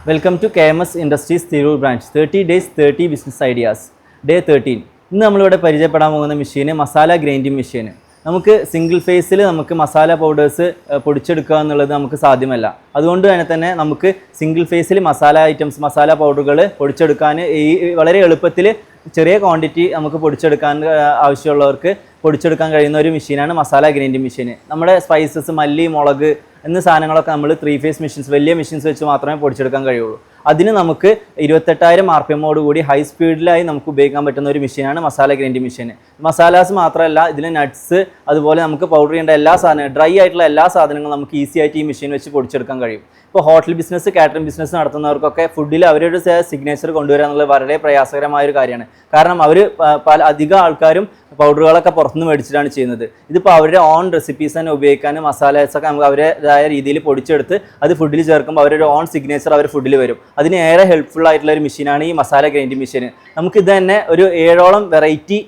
Welcome to KMS industries Tirur branch 30 days 30 business ideas day 13. ഇന്ന് നമ്മളിവിടെ പരിചയപ്പെടാൻ പോകുന്ന മെഷീന് മസാല ഗ്രൈൻഡിങ് മെഷീന്. നമുക്ക് സിംഗിൾ ഫേസിൽ നമുക്ക് മസാല പൗഡേഴ്സ് പൊടിച്ചെടുക്കുക എന്നുള്ളത് നമുക്ക് സാധ്യമല്ല. അതുകൊണ്ട് തന്നെ നമുക്ക് സിംഗിൾ ഫേസിൽ മസാല ഐറ്റംസ് മസാല പൗഡറുകൾ പൊടിച്ചെടുക്കാൻ വളരെ എളുപ്പത്തിൽ ചെറിയ ക്വാണ്ടിറ്റി നമുക്ക് പൊടിച്ചെടുക്കാൻ ആവശ്യമുള്ളവർക്ക് പൊടിച്ചെടുക്കാൻ കഴിയുന്ന ഒരു മെഷീനാണ് മസാല ഗ്രൈൻഡിങ് മെഷീൻ. നമ്മുടെ സ്പൈസസ്, മല്ലി, മുളക് എന്ന സാധനങ്ങളൊക്കെ നമ്മൾ 3 phase മെഷീൻസ്, വലിയ മെഷീൻസ് വെച്ച് മാത്രമേ പൊടിച്ചെടുക്കാൻ കഴിയുള്ളൂ. അതിന് നമുക്ക് 28,000 RPM കൂടി ഹൈ സ്പീഡിലായി നമുക്ക് ഉപയോഗിക്കാൻ പറ്റുന്ന ഒരു മെഷീനാണ് മസാല ഗ്രൈൻഡിങ് മെഷീൻ. മസാലാസ് മാത്രമല്ല, ഇതിൽ നട്ട്സ്, അതുപോലെ നമുക്ക് പൗഡർ ചെയ്യേണ്ട എല്ലാ സാധനങ്ങളും, ഡ്രൈ ആയിട്ടുള്ള എല്ലാ സാധനങ്ങളും നമുക്ക് ഈസി ആയിട്ട് ഈ മെഷീൻ വെച്ച് പൊടിച്ചെടുക്കാൻ കഴിയും. ഇപ്പോൾ ഹോട്ടൽ ബിസിനസ്, കാറ്ററിംഗ് ബിസിനസ് നടത്തുന്നവർക്കൊക്കെ ഫുഡിൽ അവരുടെ സിഗ്നേച്ചർ കൊണ്ടുവരിക എന്നുള്ളത് വളരെ പ്രയാസകരമായ ഒരു കാര്യമാണ്. കാരണം അവർ അധികം ആൾക്കാരും പൗഡറുകളൊക്കെ പുറത്തുനിന്ന് മേടിച്ചിട്ടാണ് ചെയ്യുന്നത്. ഇതിപ്പോൾ അവരുടെ ഓൺ റെസിപ്പീസ് തന്നെ ഉപയോഗിക്കാൻ മസാലാസൊക്കെ നമുക്ക് അവരുടേതായ രീതിയിൽ പൊടിച്ചെടുത്ത് അത് ഫുഡിൽ ചേർക്കുമ്പോൾ അവരുടെ ഓൺ സിഗ്നേച്ചർ അവർ ഫുഡിൽ വരും. അതിന് ഏറെ ഹെൽപ്ഫുൾ ആയിട്ടുള്ള ഒരു മെഷീനാണ് ഈ മസാല ഗ്രൈൻഡിങ് മെഷീൻ. നമുക്കിത് തന്നെ ഒരു 7ഓളം വെറൈറ്റി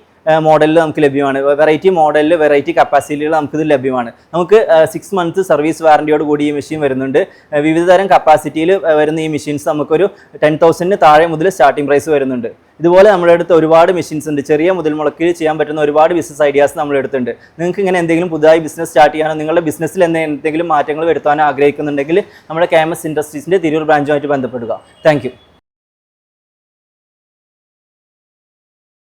മോഡലിൽ നമുക്ക് ലഭ്യമാണ്. വെറൈറ്റി മോഡലിൽ വെറൈറ്റി കപ്പാസിറ്റികൾ നമുക്കിത് ലഭ്യമാണ്. നമുക്ക് 6 months സർവീസ് വാറൻറ്റിയോട് കൂടി ഈ മെഷീൻ വരുന്നുണ്ട്. വിവിധ തരം കപ്പാസിറ്റിയിൽ വരുന്ന ഈ മെഷീൻസ് നമുക്കൊരു 10,000 താഴെ മുതൽ സ്റ്റാർട്ടിംഗ് പ്രൈസ് വരുന്നുണ്ട്. ഇതുപോലെ നമ്മുടെ അടുത്ത് ഒരുപാട് മെഷീൻസ് ഉണ്ട്. ചെറിയ മുതൽ മുടക്കിൽ ചെയ്യാൻ പറ്റുന്ന ഒരുപാട് ബിസിനസ് ഐഡിയാസ് നമ്മുടെ അടുത്തുണ്ട്. നിങ്ങൾക്ക് ഇങ്ങനെ എന്തെങ്കിലും പുതുതായി ബിസിനസ് സ്റ്റാർട്ട് ചെയ്യാനോ നിങ്ങളുടെ ബിസിനസ്സിൽ എന്തെങ്കിലും മാറ്റങ്ങൾ വരുത്താനോ ആഗ്രഹിക്കുന്നുണ്ടെങ്കിൽ നമ്മുടെ KMS ഇൻഡസ്ട്രീസിൻ്റെ തിരൂർ ബ്രാഞ്ചുമായിട്ട് ബന്ധപ്പെടുക. താങ്ക്